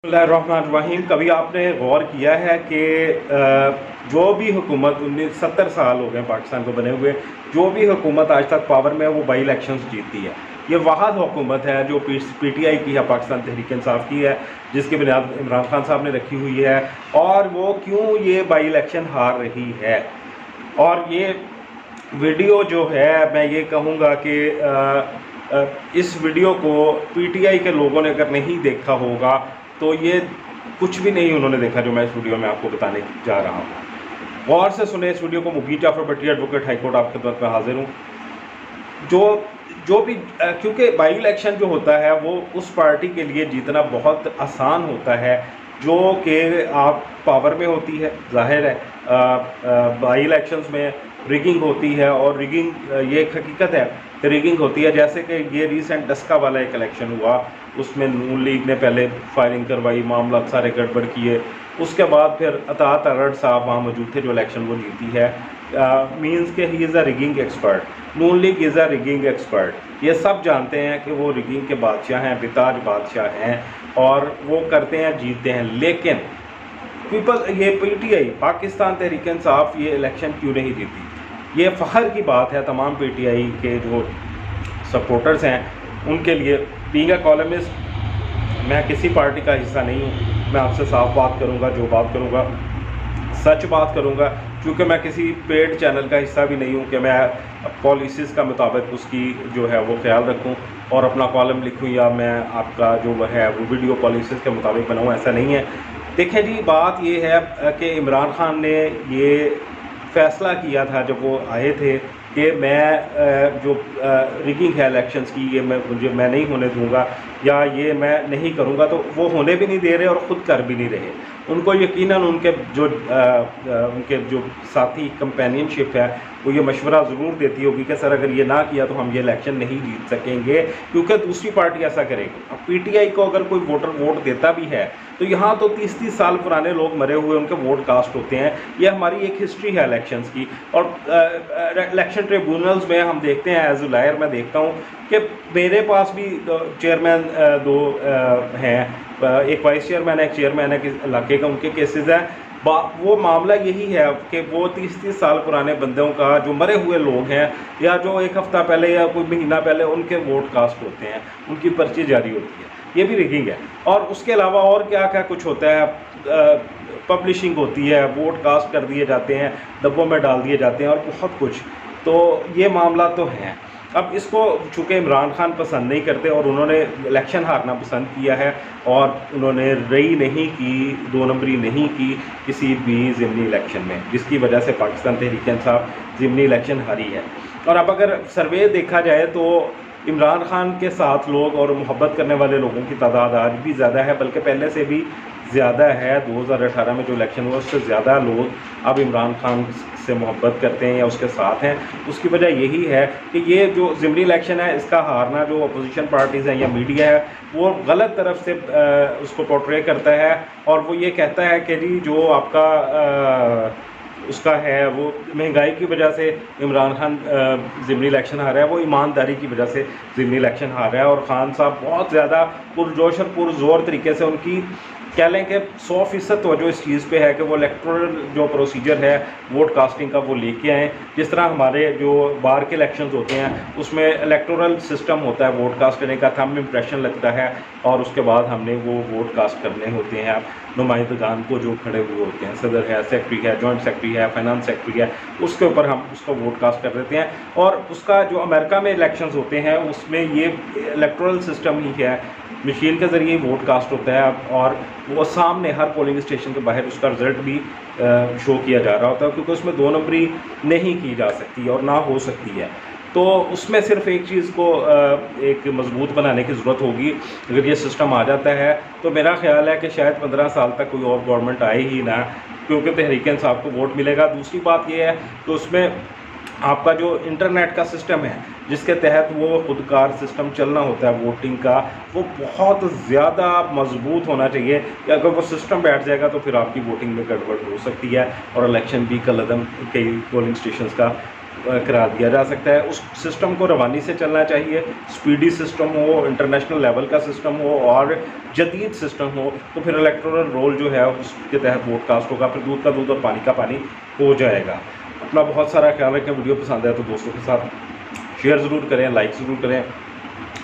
बिस्मिल्लाहिर्रहमानिर्रहीम। कभी आपने गौर किया है कि जो भी हुकूमत 70 साल हो गए पाकिस्तान को बने हुए, जो भी हुकूमत आज तक पावर में है वो बाई इलेक्शंस जीतती है। ये वाहद हुकूमत है जो पीटीआई की है, पाकिस्तान तहरीक इंसाफ की है, जिसकी बुनियाद इमरान खान साहब ने रखी हुई है। और वो क्यों ये बाई इलेक्शन हार रही है, और ये वीडियो जो है मैं ये कहूँगा कि इस वीडियो को पीटीआई के लोगों ने अगर नहीं देखा होगा तो ये कुछ भी नहीं उन्होंने देखा जो मैं इस वीडियो में आपको बताने जा रहा हूँ। गौर से सुने इस वीडियो को। मुगीर जाफर भट्टी, एडवोकेट, हाईकोर्ट, आपकी खिदमत में हाजिर हूँ। जो जो भी क्योंकि बाई इलेक्शन जो होता है वो उस पार्टी के लिए जीतना बहुत आसान होता है जो कि आप पावर में होती है। जाहिर है बाई इलेक्शंस में रिगिंग होती है, और रिगिंग ये एक हकीकत है कि रिगिंग होती है। जैसे कि ये रीसेंट डस्का वाला एक इलेक्शन हुआ, उसमें नून लीग ने पहले फायरिंग करवाई, मामला सारे गड़बड़ किए, उसके बाद फिर अतात अरड़ साहब वहाँ मौजूद थे जो इलेक्शन वो जीती है। मींस के he is a rigging expert, Noon league is a rigging expert. ये सब जानते हैं कि वो रिगिंग के बादशाह हैं, बेताज बादशाह हैं, और वो करते हैं, जीतते हैं। लेकिन ये पीटीआई, पाकिस्तान तहरीक इंसाफ, ये इलेक्शन क्यों नहीं जीती? ये फ़ख्र की बात है तमाम पीटीआई के जो सपोर्टर्स हैं उनके लिए। बीइंग अ कॉलमिस्ट, मैं किसी पार्टी का हिस्सा नहीं हूँ। मैं आपसे साफ बात करूँगा, जो बात करूँगा सच बात करूँगा, क्योंकि मैं किसी पेड चैनल का हिस्सा भी नहीं हूँ कि मैं पॉलिसीज़ का मुताबिक उसकी जो है वो ख्याल रखूँ और अपना कॉलम लिखूँ, या मैं आपका जो है वो वीडियो पॉलिसीज़ के मुताबिक बनाऊँ। ऐसा नहीं है। देखें जी, बात ये है कि इमरान खान ने ये फ़ैसला किया था जब वो आए थे कि मैं जो रिगिंग है इलेक्शंस की, ये मैं नहीं होने दूंगा, या ये मैं नहीं करूंगा। तो वो होने भी नहीं दे रहे और ख़ुद कर भी नहीं रहे। उनको यकीनन उनके जो साथी कंपेनियनशिप है वो ये मशवरा ज़रूर देती होगी कि सर अगर ये ना किया तो हम ये इलेक्शन नहीं जीत सकेंगे, क्योंकि दूसरी पार्टी ऐसा करेगी। अब पीटीआई को अगर कोई वोटर वोट देता भी है तो यहाँ तो 30-30 साल पुराने लोग मरे हुए उनके वोट कास्ट होते हैं। ये हमारी एक हिस्ट्री है इलेक्शंस की। और इलेक्शन ट्रिब्यूनल्स में हम देखते हैं, एज ए लॉयर मैं देखता हूँ कि मेरे पास भी चेयरमैन दो हैं, एक वाइस चेयरमैन है, एक चेयरमैन है किस इलाके का, उनके केसेस हैं। वो मामला यही है कि वो 30-30 साल पुराने बंदों का, जो मरे हुए लोग हैं या जो एक हफ़्ता पहले या कोई महीना पहले उनके वोट कास्ट होते हैं, उनकी पर्ची जारी होती है। ये भी रिगिंग है। और उसके अलावा और क्या क्या कुछ होता है, पब्लिशिंग होती है, वोट कास्ट कर दिए जाते हैं, डब्बों में डाल दिए जाते हैं, और बहुत कुछ। तो ये मामला तो है। अब इसको चूँकि इमरान खान पसंद नहीं करते और उन्होंने इलेक्शन हारना पसंद किया है, और उन्होंने रई नहीं की, 2 नंबरी नहीं की किसी भी ज़िमनी इलेक्शन में, जिसकी वजह से पाकिस्तान तहरीक इंसाफ ज़िमनी इलेक्शन हारी है। और अब अगर सर्वे देखा जाए तो इमरान खान के साथ लोग और मोहब्बत करने वाले लोगों की तादाद आज भी ज़्यादा है, बल्कि पहले से भी ज़्यादा है। 2018 में जो इलेक्शन हुआ उससे ज़्यादा लोग अब इमरान खान से मोहब्बत करते हैं या उसके साथ हैं। उसकी वजह यही है कि ये जो ज़िमनी इलेक्शन है, इसका हारना जो अपोजिशन पार्टीज़ हैं या मीडिया है वो गलत तरफ से उसको पोर्ट्रे करता है, और वो ये कहता है कि जी जो आपका उसका है वो महंगाई की वजह से इमरान खान ज़िमनी इलेक्शन हारा है, वो ईमानदारी की वजह से ज़िमनी इलेक्शन हारा है। और ख़ान साहब बहुत ज़्यादा पुरजोश और पुरज़ोर तरीके से, उनकी कह लें कि 100% तवज्जो इस चीज़ पे है कि वो इलेक्टोरल जो प्रोसीजर है वोट कास्टिंग का वो लेके आएँ। जिस तरह हमारे जो बार के इलेक्शंस होते हैं उसमें इलेक्टोरल सिस्टम होता है, वोट कास्ट करने का थंब इम्प्रेशन लगता है, और उसके बाद हमने वो वोट कास्ट करने होते हैं। नुमाइंदगान को जो खड़े हुए होते हैं, सदर है, सेक्रेटरी है, जॉइंट सेक्रेटरी है, फाइनेंस सेक्रेटरी है, उसके ऊपर हम उसको वोट कास्ट कर देते हैं। और उसका जो अमेरिका में इलेक्शंस होते हैं उसमें ये इलेक्टोरल सिस्टम ही है, मशीन के ज़रिए वोट कास्ट होता है, और वो सामने हर पोलिंग स्टेशन के बाहर उसका रिज़ल्ट भी शो किया जा रहा होता है, क्योंकि उसमें 2 नंबरी नहीं की जा सकती और ना हो सकती है। तो उसमें सिर्फ एक चीज़ को एक मजबूत बनाने की ज़रूरत होगी। अगर ये सिस्टम आ जाता है तो मेरा ख़्याल है कि शायद 15 साल तक कोई और गवर्नमेंट आए ही ना, क्योंकि तहरीक इंसाफ को वोट मिलेगा। दूसरी बात ये है कि उसमें आपका जो इंटरनेट का सिस्टम है जिसके तहत वो खुदकार सिस्टम चलना होता है वोटिंग का, वो बहुत ज़्यादा मजबूत होना चाहिए कि अगर वो सिस्टम बैठ जाएगा तो फिर आपकी वोटिंग में गड़बड़ हो सकती है और इलेक्शन भी कलअदम कई पोलिंग स्टेशंस का करार दिया जा सकता है। उस सिस्टम को रवानी से चलना चाहिए, स्पीडी सिस्टम हो, इंटरनेशनल लेवल का सिस्टम हो और जदीद सिस्टम हो, तो फिर इलेक्टोरल रोल जो है उसके तहत वोट कास्ट होगा, फिर दूध का दूध और पानी का पानी हो जाएगा। अपना बहुत सारा ख्याल रखें। वीडियो पसंद आए तो दोस्तों के साथ शेयर ज़रूर करें, लाइक ज़रूर करें,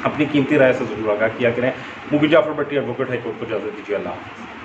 अपनी कीमती राय से ज़रूर आगाह किया करें। मुबीन जाफर भट्टी, एडवोकेट, हाई कोर्ट को इजाज़त दीजिए। अल्लाह हाफ़िज़।